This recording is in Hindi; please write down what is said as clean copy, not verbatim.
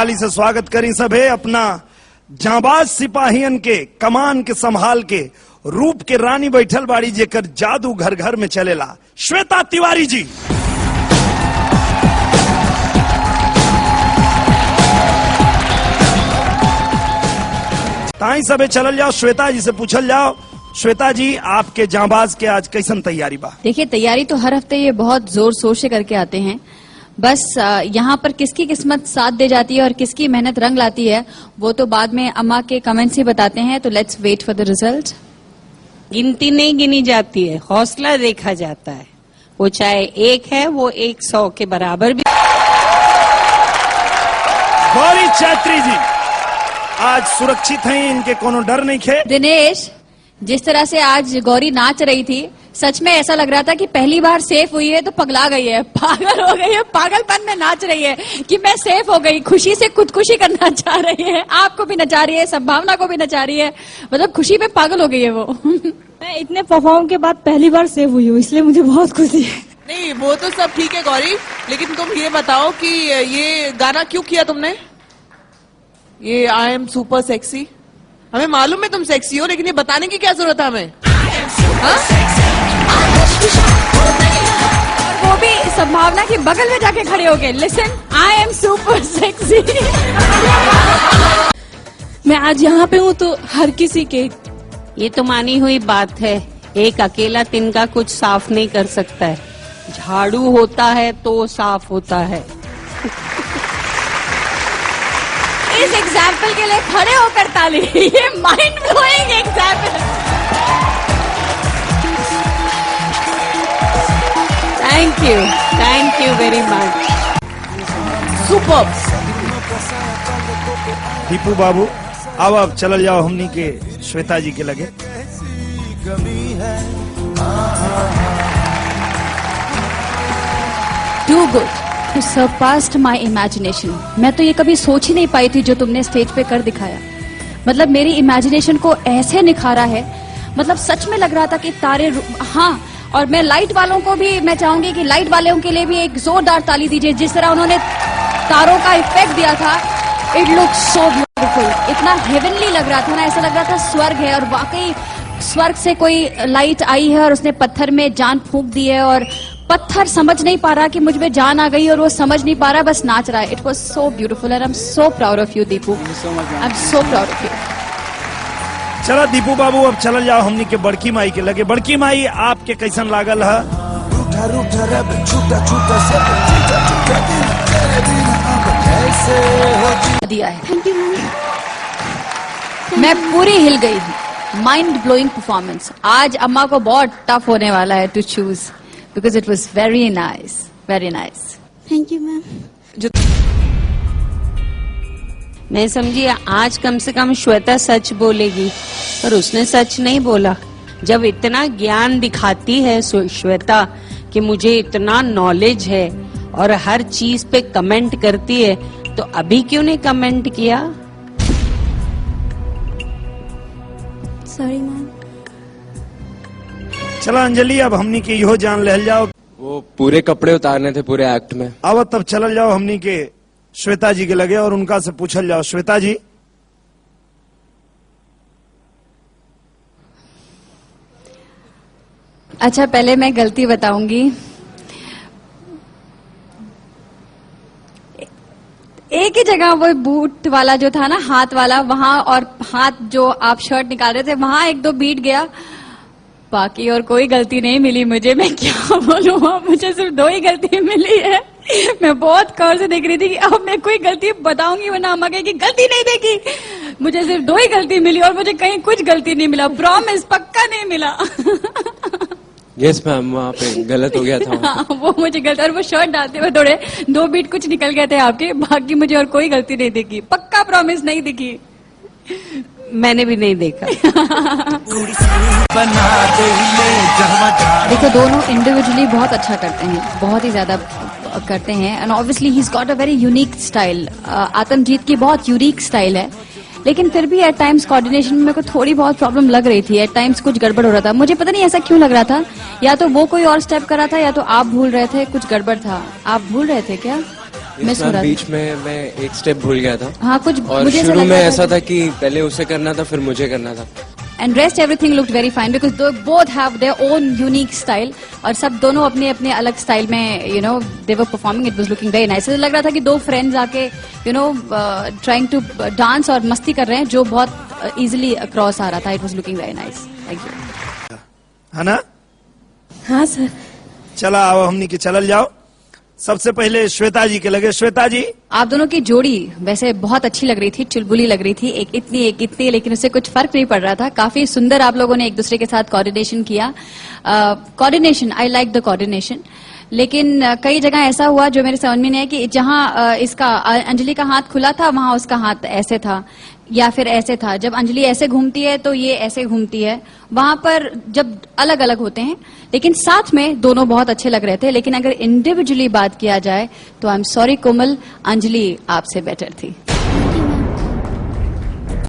ताली से स्वागत करी सभे अपना जांबाज सिपाहियन के कमान के संभाल के रूप के रानी बैठल बाड़ी जेकर जादू घर घर में चलेला, श्वेता तिवारी जी। ताई सबे चलल जाओ, श्वेता जी से पूछल जाओ। श्वेता जी, आपके जांबाज के आज कैसन तैयारी बा? देखिए, तैयारी तो हर हफ्ते ये बहुत जोर शोर से करके आते हैं। बस यहाँ पर किसकी किस्मत साथ दे जाती है और किसकी मेहनत रंग लाती है वो तो बाद में अम्मा के कमेंट्स ही बताते हैं। तो let's wait for the result. गिनती नहीं गिनी जाती है, हौसला देखा जाता है। वो चाहे 1 है, वो 100 के बराबर भी। गौरी चैत्री जी आज सुरक्षित हैं, इनके कोनो डर नहीं खे। दिनेश, जिस तरह से आज गौरी नाच रही थी, सच में ऐसा लग रहा था कि पहली बार सेफ हुई है तो पगला गई है, पागल हो गई है, पागलपन में नाच रही है कि मैं सेफ हो गई। खुशी से खुदकुशी करना चाह रही है, आपको भी नचा रही है, संभावना को भी नचा रही है, मतलब खुशी में पागल हो गई है वो। मैं इतने परफॉर्म के बाद पहली बार सेव हुई हूँ, इसलिए मुझे बहुत खुशी है। नहीं, वो तो सब ठीक है गौरी, लेकिन तुम ये बताओ कि ये गाना क्यों किया तुमने? ये आई एम सुपर सेक्सी, हमें मालूम है तुम सेक्सी हो, लेकिन ये बताने की क्या जरूरत है हमें? वो भी संभावना के बगल में जाके खड़े हो गए, listen I am super sexy. मैं आज यहाँ पे हूँ तो हर किसी के। ये तो मानी हुई बात है, एक अकेला तिनका कुछ साफ नहीं कर सकता है, झाड़ू होता है तो साफ होता है। इस एग्जाम्पल के लिए खड़े होकर ताली। ये mind blowing example. Thank you very much. Super. Deepu बाबू, अब चलल जाओ हमनी के श्वेता जी के लगे। Too good. You surpassed my imagination. मैं तो ये कभी सोच ही नहीं पाई थी जो तुमने स्टेज पे कर दिखाया। मतलब मेरी इमेजिनेशन को ऐसे निखारा है, मतलब सच में लग रहा था कि तारे। हाँ, और मैं लाइट वालों को भी मैं चाहूंगी कि लाइट वालों के लिए भी एक जोरदार ताली दीजिए। जिस तरह उन्होंने तारों का इफेक्ट दिया था, इट लुक सो ब्यूटीफुल। इतना हेवनली लग रहा था ना, ऐसा लग रहा था स्वर्ग है, और वाकई स्वर्ग से कोई लाइट आई है और उसने पत्थर में जान फूंक दी है, और पत्थर समझ नहीं पा रहा कि मुझ में जान आ गई, और वो समझ नहीं पा रहा, बस नाच रहा है। It was so beautiful and I am so proud of you Deepu. I am so proud of you. चला दीपू बाबू, अब चलल जाओ हमनी के बड़की माई के लगे। बड़की माई, आपके कैसन लागल है? दिया है, मैं पूरी हिल गई हूँ। Mind blowing performance. आज अम्मा को बहुत टफ होने वाला है to choose, because it was very nice, very nice. Thank you ma'am. मैं समझी आज कम से कम श्वेता सच बोलेगी, पर उसने सच नहीं बोला। जब इतना ज्ञान दिखाती है श्वेता कि मुझे इतना नॉलेज है और हर चीज पे कमेंट करती है, तो अभी क्यों नहीं कमेंट किया? Sorry ma'am. चला अंजलि, अब हमनी के इहो जान ले जाओ। वो पूरे कपड़े उतारने थे पूरे एक्ट में। अब तब चलल जाओ हमनी के श्वेता जी के लगे और उनका से पूछल जाओ। श्वेता जी, अच्छा, पहले मैं गलती बताऊंगी। एक ही जगह वो बूट वाला जो था ना, हाथ वाला, वहां, और हाथ जो आप शर्ट निकाल रहे थे वहां 1-2 बीट गया, बाकी और कोई गलती नहीं मिली मुझे। मैं क्या बोलूं, मुझे सिर्फ 2 ही गलती मिली है। मैं बहुत गौर से देख रही थी कि अब मैं कोई गलती बताऊंगी वरना अम्मा कहेगी गलती नहीं देखी। मुझे सिर्फ 2 ही गलती मिली और मुझे कहीं कुछ गलती नहीं मिला, प्रॉमिस, पक्का नहीं मिला। यस मैम, वहाँ पे गलत हो गया था। हाँ, वो मुझे गलत, और वो शर्ट डालते हुए थोड़े 2 बीट कुछ निकल गए थे आपके, बाकी मुझे और कोई गलती नहीं दिखी, पक्का प्रॉमिस नहीं दिखी। मैंने भी नहीं देखा। देखो, दोनों इंडिविजुअली बहुत अच्छा करते हैं, बहुत ही ज्यादा करते हैं, and obviously he is got a very unique style. Atamjit की बहुत यूनिक स्टाइल है, लेकिन फिर भी एट टाइम्स कोऑर्डिनेशन में मेरे को थोड़ी बहुत प्रॉब्लम लग रही थी। एट टाइम्स कुछ गड़बड़ हो रहा था, मुझे पता नहीं ऐसा क्यों लग रहा था। या तो वो कोई और स्टेप कर रहा था, या तो आप भूल रहे थे, कुछ गड़बड़ था। आप भूल रहे थे क्या? मिस हो रहा था। बीच में मैं एक स्टेप भूल गया था। हाँ कुछ और मुझे शुरू में ऐसा था कि पहले उसे करना था फिर मुझे करना था। And rest everything looked very fine because though both have their own unique style और सब दोनों अपने अपने अलग स्टाइल में you know they were performing. It was looking very nice. लग रहा था कि दो फ्रेंड्स आके you know trying to dance और मस्ती कर रहे हैं जो बहुत इजीली अक्रॉस आ रहा था। It was looking very nice. Thank you. है ना? हाँ सर। चला आओ हमनी के चलल जाओ। सबसे पहले श्वेता जी के लगे। श्वेता जी, आप दोनों की जोड़ी वैसे बहुत अच्छी लग रही थी, चुलबुली लग रही थी, एक इतनी, लेकिन उससे कुछ फर्क नहीं पड़ रहा था। काफी सुंदर आप लोगों ने एक दूसरे के साथ कोऑर्डिनेशन किया। Coordination, I like the coordination. लेकिन कई जगह ऐसा हुआ जो मेरे समझ में नहीं है कि जहां इसका अंजलि का हाथ खुला था वहां उसका हाथ ऐसे था या फिर ऐसे था। जब अंजलि ऐसे घूमती है तो ये ऐसे घूमती है। वहां पर जब अलग अलग होते हैं लेकिन साथ में दोनों बहुत अच्छे लग रहे थे। लेकिन अगर इंडिविजुअली बात किया जाए तो आई एम सॉरी कोमल, अंजलि आपसे बेटर थी।